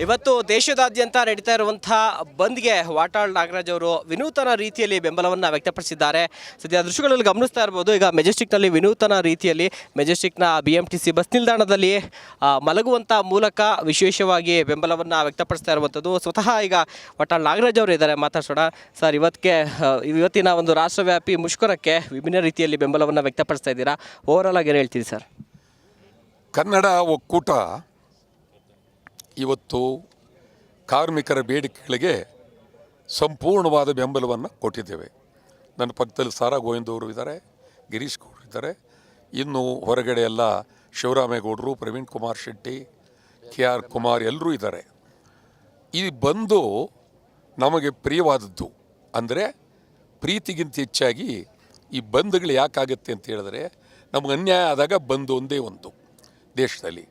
ಇವತ್ತು ದೇಶದಾದ್ಯಂತ ನಡೀತಾ ಇರುವಂತಹ ಬಂದ್ಗೆ ವಾಟಾಳ್ ನಾಗರಾಜ್ ಅವರು ವಿನೂತನ ರೀತಿಯಲ್ಲಿ ಬೆಂಬಲವನ್ನು ವ್ಯಕ್ತಪಡಿಸಿದ್ದಾರೆ. ಸದ್ಯ ದೃಶ್ಯಗಳಲ್ಲಿ ಗಮನಿಸ್ತಾ ಇರ್ಬೋದು. ಈಗ ಮೆಜೆಸ್ಟಿಕ್ನಲ್ಲಿ ವಿನೂತನ ರೀತಿಯಲ್ಲಿ ಮೆಜೆಸ್ಟಿಕ್ನ BMTC ಬಸ್ ನಿಲ್ದಾಣದಲ್ಲಿ ಮಲಗುವಂಥ ಮೂಲಕ ವಿಶೇಷವಾಗಿ ಬೆಂಬಲವನ್ನು ವ್ಯಕ್ತಪಡಿಸ್ತಾ ಇರುವಂಥದ್ದು ಸ್ವತಃ ಈಗ ವಾಟಾಳ್ ನಾಗರಾಜ್ ಅವರು ಇದ್ದಾರೆ. ಮಾತಾಡ್ಸೋಣ ಸರ್. ಇವತ್ತಿನ ಒಂದು ರಾಷ್ಟ್ರವ್ಯಾಪಿ ಮುಷ್ಕರಕ್ಕೆ ವಿಭಿನ್ನ ರೀತಿಯಲ್ಲಿ ಬೆಂಬಲವನ್ನು ವ್ಯಕ್ತಪಡಿಸ್ತಾ ಇದ್ದೀರಾ. ಓವರಾಲ್ ಆಗಿ ಏನು ಹೇಳ್ತೀರಿ ಸರ್? ಕನ್ನಡ ಒಕ್ಕೂಟ ಇವತ್ತು ಕಾರ್ಮಿಕರ ಬೇಡಿಕೆಗಳಿಗೆ ಸಂಪೂರ್ಣವಾದ ಬೆಂಬಲವನ್ನು ಕೊಟ್ಟಿದ್ದೇವೆ. ನನ್ನ ಪಕ್ಕದಲ್ಲಿ ಸಾರಾ ಗೋವಿಂದ ಅವರು ಇದ್ದಾರೆ, ಗಿರೀಶ್ ಗೌಡರು ಇದ್ದಾರೆ, ಇನ್ನು ಹೊರಗಡೆ ಎಲ್ಲ ಶಿವರಾಮೇಗೌಡರು, ಪ್ರವೀಣ್ ಕುಮಾರ್ ಶೆಟ್ಟಿ, KR ಕುಮಾರ್ ಎಲ್ಲರೂ ಇದ್ದಾರೆ. ಈ ಬಂದು ನಮಗೆ ಪ್ರಿಯವಾದದ್ದು. ಅಂದರೆ ಪ್ರೀತಿಗಿಂತ ಹೆಚ್ಚಾಗಿ ಈ ಬಂದ್ಗಳು ಯಾಕಾಗುತ್ತೆ ಅಂತ ಹೇಳಿದ್ರೆ, ನಮಗೆ ಅನ್ಯಾಯ ಆದಾಗ ಬಂದು ಒಂದೇ ಒಂದು ದೇಶದಲ್ಲಿ.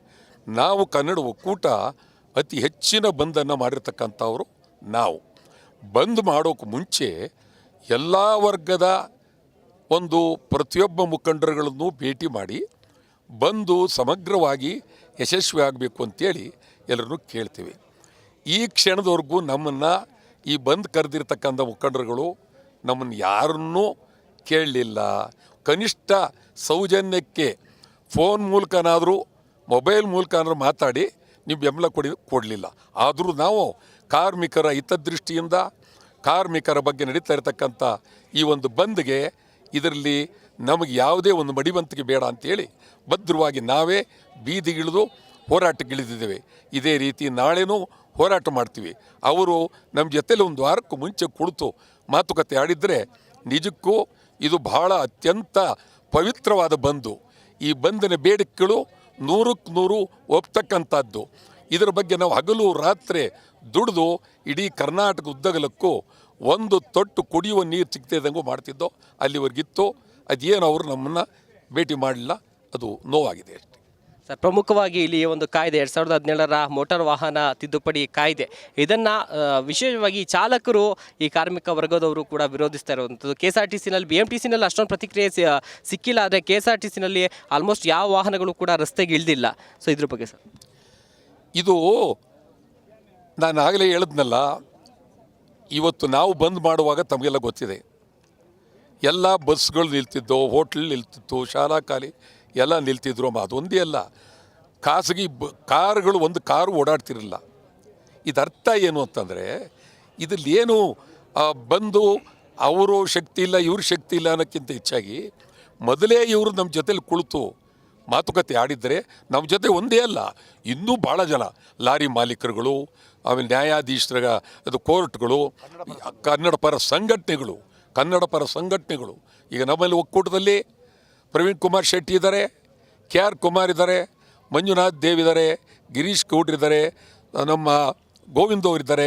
ನಾವು ಕನ್ನಡ ಒಕ್ಕೂಟ ಅತಿ ಹೆಚ್ಚಿನ ಬಂದನ್ನು ಮಾಡಿರ್ತಕ್ಕಂಥವರು. ನಾವು ಬಂದ್ ಮಾಡೋಕ್ಕೆ ಮುಂಚೆ ಎಲ್ಲ ವರ್ಗದ ಒಂದು ಪ್ರತಿಯೊಬ್ಬ ಮುಖಂಡರುಗಳನ್ನು ಭೇಟಿ ಮಾಡಿ ಬಂದು ಸಮಗ್ರವಾಗಿ ಯಶಸ್ವಿ ಆಗಬೇಕು ಅಂತೇಳಿ ಎಲ್ಲರನ್ನೂ ಕೇಳ್ತೀವಿ. ಈ ಕ್ಷಣದವರೆಗೂ ನಮ್ಮನ್ನು ಈ ಬಂದ್ ಕರೆದಿರ್ತಕ್ಕಂಥ ಮುಖಂಡರುಗಳು ನಮ್ಮನ್ನು ಯಾರನ್ನೂ ಕೇಳಲಿಲ್ಲ. ಕನಿಷ್ಠ ಸೌಜನ್ಯಕ್ಕೆ ಫೋನ್ ಮೂಲಕನಾದರೂ ಮೊಬೈಲ್ ಮೂಲಕನಾದರೂ ಮಾತಾಡಿ ನೀವು ಬೆಂಬಲ ಕೊಡಲಿಲ್ಲ. ಆದರೂ ನಾವು ಕಾರ್ಮಿಕರ ಹಿತದೃಷ್ಟಿಯಿಂದ ಕಾರ್ಮಿಕರ ಬಗ್ಗೆ ನಡೀತಾ ಇರತಕ್ಕಂಥ ಈ ಒಂದು ಬಂದ್ಗೆ ಇದರಲ್ಲಿ ನಮಗೆ ಯಾವುದೇ ಒಂದು ಮಡಿವಂತಿಕೆ ಬೇಡ ಅಂಥೇಳಿ ಭದ್ರವಾಗಿ ನಾವೇ ಬೀದಿಗಿಳಿದು ಹೋರಾಟಕ್ಕಿಳಿದಿದ್ದೇವೆ. ಇದೇ ರೀತಿ ನಾಳೆನೂ ಹೋರಾಟ ಮಾಡ್ತೀವಿ. ಅವರು ನಮ್ಮ ಜೊತೆಲಿ ಒಂದು ವಾರಕ್ಕೂ ಮುಂಚೆ ಕುಳಿತು ಮಾತುಕತೆ ಆಡಿದರೆ ನಿಜಕ್ಕೂ ಇದು ಬಹಳ ಅತ್ಯಂತ ಪವಿತ್ರವಾದ ಬಂದು. ಈ ಬಂದಿನ ಬೇಡಿಕೆಗಳು 100ಕ್ಕೆ 100 ಒಪ್ತಕ್ಕಂಥದ್ದು. ಇದರ ಬಗ್ಗೆ ನಾವು ಹಗಲು ರಾತ್ರಿ ದುಡಿದು ಇಡೀ ಕರ್ನಾಟಕ ಉದ್ದಗಲಕ್ಕೂ ಒಂದು ತೊಟ್ಟು ಕುಡಿಯುವ ನೀರು ಸಿಗ್ತಿದ್ದಂಗೂ ಮಾಡ್ತಿದ್ದೋ ಅಲ್ಲಿವರೆಗಿತ್ತು. ಅದೇನು ಅವರು ನಮ್ಮನ್ನು ಭೇಟಿ ಮಾಡಲಿಲ್ಲ, ಅದು ನೋವಾಗಿದೆ ಅಷ್ಟೇ ಸರ್. ಪ್ರಮುಖವಾಗಿ ಇಲ್ಲಿ ಒಂದು ಕಾಯ್ದೆ 2017ರ ಮೋಟಾರ್ ವಾಹನ ತಿದ್ದುಪಡಿ ಕಾಯ್ದೆ, ಇದನ್ನು ವಿಶೇಷವಾಗಿ ಚಾಲಕರು ಈ ಕಾರ್ಮಿಕ ವರ್ಗದವರು ಕೂಡ ವಿರೋಧಿಸ್ತಾ ಇರುವಂಥದ್ದು. KSRTCನಲ್ಲಿ BMTCನಲ್ಲಿ ಅಷ್ಟೊಂದು ಪ್ರತಿಕ್ರಿಯೆ ಸಿಕ್ಕಿಲ್ಲ. ಆದರೆ KSRTCನಲ್ಲಿ ಆಲ್ಮೋಸ್ಟ್ ಯಾವ ವಾಹನಗಳು ಕೂಡ ರಸ್ತೆಗೆ ಇಳಿದಿಲ್ಲ. ಸೊ ಇದ್ರ ಬಗ್ಗೆ ಸರ್? ಇದು ನಾನು ಆಗಲೇ ಹೇಳಿದ್ನಲ್ಲ, ಇವತ್ತು ನಾವು ಬಂದ್ ಮಾಡುವಾಗ ತಮಗೆಲ್ಲ ಗೊತ್ತಿದೆ. ಎಲ್ಲ ಬಸ್ಗಳು ನಿಲ್ತಿದ್ದೋ, ಹೋಟ್ಲ್ ನಿಲ್ತಿತ್ತು, ಶಾಲಾ ಕಾಲಿ ಎಲ್ಲ ನಿಲ್ತಿದ್ರು. ಅದೊಂದೇ ಅಲ್ಲ, ಖಾಸಗಿ ಕಾರುಗಳು ಒಂದು ಕಾರು ಓಡಾಡ್ತಿರಲಿಲ್ಲ. ಇದರ್ಥ ಏನು ಅಂತಂದರೆ, ಇದರಲ್ಲಿ ಏನು ಬಂದು ಅವರು ಶಕ್ತಿ ಇಲ್ಲ ಇವ್ರ ಶಕ್ತಿ ಇಲ್ಲ ಅನ್ನೋಕ್ಕಿಂತ ಹೆಚ್ಚಾಗಿ ಮೊದಲೇ ಇವರು ನಮ್ಮ ಜೊತೆಲಿ ಕುಳಿತು ಮಾತುಕತೆ ಆಡಿದರೆ ನಮ್ಮ ಜೊತೆ ಒಂದೇ ಅಲ್ಲ, ಇನ್ನೂ ಭಾಳ ಜನ ಲಾರಿ ಮಾಲೀಕರುಗಳು, ಆಮೇಲೆ ನ್ಯಾಯಾಧೀಶರ ಅದು ಕೋರ್ಟ್ಗಳು, ಕನ್ನಡ ಪರ ಸಂಘಟನೆಗಳು ಈಗ ನಮ್ಮಲ್ಲಿ ಒಕ್ಕೂಟದಲ್ಲಿ ಪ್ರವೀಣ್ ಕುಮಾರ್ ಶೆಟ್ಟಿ ಇದ್ದಾರೆ, KR ಕುಮಾರ್ ಇದ್ದಾರೆ, ಮಂಜುನಾಥ್ ದೇವ್ ಇದ್ದಾರೆ, ಗಿರೀಶ್ ಗೌಡ್ರು ಇದ್ದಾರೆ, ನಮ್ಮ ಗೋವಿಂದ ಅವರಿದ್ದಾರೆ,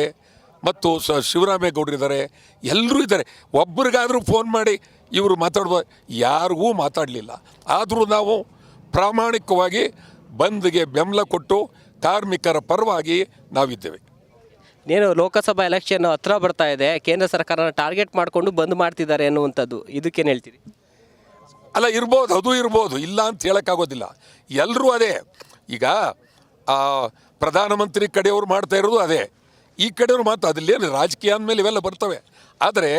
ಮತ್ತು ಶಿವರಾಮೇಗೌಡರಿದ್ದಾರೆ, ಎಲ್ಲರೂ ಇದ್ದಾರೆ. ಒಬ್ಬರಿಗಾದರೂ ಫೋನ್ ಮಾಡಿ ಇವರು ಮಾತಾಡ್ಬೋದು, ಯಾರಿಗೂ ಮಾತಾಡಲಿಲ್ಲ. ಆದರೂ ನಾವು ಪ್ರಾಮಾಣಿಕವಾಗಿ ಬಂದ್ಗೆ ಬೆಂಬಲ ಕೊಟ್ಟು ಕಾರ್ಮಿಕರ ಪರವಾಗಿ ನಾವಿದ್ದೇವೆ. ಏನು ಲೋಕಸಭಾ ಎಲೆಕ್ಷನ್ ಹತ್ರ ಬರ್ತಾ ಇದೆ, ಕೇಂದ್ರ ಸರ್ಕಾರನ ಟಾರ್ಗೆಟ್ ಮಾಡಿಕೊಂಡು ಬಂದ್ ಮಾಡ್ತಿದ್ದಾರೆ ಅನ್ನುವಂಥದ್ದು, ಇದಕ್ಕೇನು ಹೇಳ್ತೀರಿ? ಅಲ್ಲ, ಇರ್ಬೋದು, ಅದು ಇರ್ಬೋದು, ಇಲ್ಲ ಅಂತ ಹೇಳೋಕ್ಕಾಗೋದಿಲ್ಲ. ಎಲ್ಲರೂ ಅದೇ. ಈಗ ಪ್ರಧಾನಮಂತ್ರಿ ಕಡೆಯವರು ಮಾಡ್ತಾ ಇರೋದು ಅದೇ, ಈ ಕಡೆಯವರು ಮಾತ್ರ ಅದಲ್ಲೇನು ರಾಜಕೀಯ ಅಂದಮೇಲೆ ಇವೆಲ್ಲ ಬರ್ತವೆ. ಆದರೆ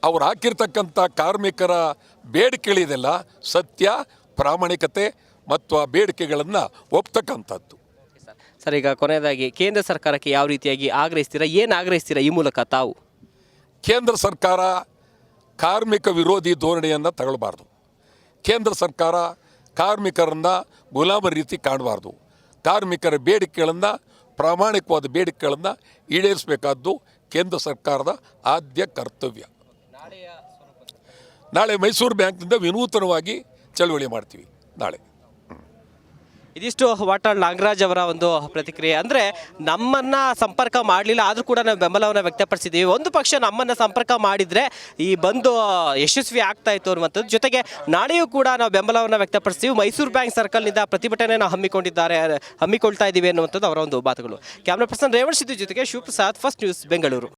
ಅವ್ರು ಹಾಕಿರ್ತಕ್ಕಂಥ ಕಾರ್ಮಿಕರ ಬೇಡಿಕೆಗಳಿದೆಲ್ಲ ಸತ್ಯ, ಪ್ರಾಮಾಣಿಕತೆ ಮತ್ತು ಆ ಬೇಡಿಕೆಗಳನ್ನು ಒಪ್ತಕ್ಕಂಥದ್ದು. ಸರ್, ಈಗ ಕೊನೆಯದಾಗಿ ಕೇಂದ್ರ ಸರ್ಕಾರಕ್ಕೆ ಯಾವ ರೀತಿಯಾಗಿ ಆಗ್ರಹಿಸ್ತೀರಾ, ಏನು ಆಗ್ರಹಿಸ್ತೀರಾ ಈ ಮೂಲಕ ತಾವು? ಕೇಂದ್ರ ಸರ್ಕಾರ ಕಾರ್ಮಿಕ ವಿರೋಧಿ ಧೋರಣೆಯನ್ನು ತಗೊಳ್ಬಾರ್ದು. ಕೇಂದ್ರ ಸರ್ಕಾರ ಕಾರ್ಮಿಕರನ್ನು ಗುಲಾಮರ ರೀತಿ ಕಾಣಬಾರ್ದು. ಕಾರ್ಮಿಕರ ಬೇಡಿಕೆಗಳನ್ನು, ಪ್ರಾಮಾಣಿಕವಾದ ಬೇಡಿಕೆಗಳನ್ನು ಈಡೇರಿಸಬೇಕಾದ್ದು ಕೇಂದ್ರ ಸರ್ಕಾರದ ಆದ್ಯ ಕರ್ತವ್ಯ. ನಾಳೆ ಮೈಸೂರು ಬ್ಯಾಂಕ್ನಿಂದ ವಿನೂತನವಾಗಿ ಚಳವಳಿ ಮಾಡ್ತೀವಿ ನಾಳೆ. ಇದಿಷ್ಟು ವಾಟಾಳ್ ನಾಗರಾಜ್ ಅವರ ಒಂದು ಪ್ರತಿಕ್ರಿಯೆ. ಅಂದರೆ ನಮ್ಮನ್ನು ಸಂಪರ್ಕ ಮಾಡಲಿಲ್ಲ, ಆದರೂ ಕೂಡ ನಾವು ಬೆಂಬಲವನ್ನು ವ್ಯಕ್ತಪಡಿಸಿದ್ದೀವಿ. ಒಂದು ಪಕ್ಷ ನಮ್ಮನ್ನು ಸಂಪರ್ಕ ಮಾಡಿದರೆ ಈ ಬಂದು ಯಶಸ್ವಿ ಆಗ್ತಾ ಇತ್ತು ಅನ್ನುವಂಥದ್ದು. ಜೊತೆಗೆ ನಾಳೆಯೂ ಕೂಡ ನಾವು ಬೆಂಬಲವನ್ನು ವ್ಯಕ್ತಪಡಿಸ್ತೀವಿ. ಮೈಸೂರು ಬ್ಯಾಂಕ್ ಸರ್ಕಲ್ನಿಂದ ಪ್ರತಿಭಟನೆಯನ್ನು ಹಮ್ಮಿಕೊಳ್ತಾ ಇದ್ದೀವಿ ಅನ್ನುವಂಥದ್ದು ಅವರ ಒಂದು ಮಾತುಗಳು. ಕ್ಯಾಮ್ರಾ ಪರ್ಸನ್ ರೇವಣ್ ಸಿದ್ದು ಜೊತೆಗೆ ಶಿವಪ್ರಸಾದ್, ಫಸ್ಟ್ ನ್ಯೂಸ್, ಬೆಂಗಳೂರು.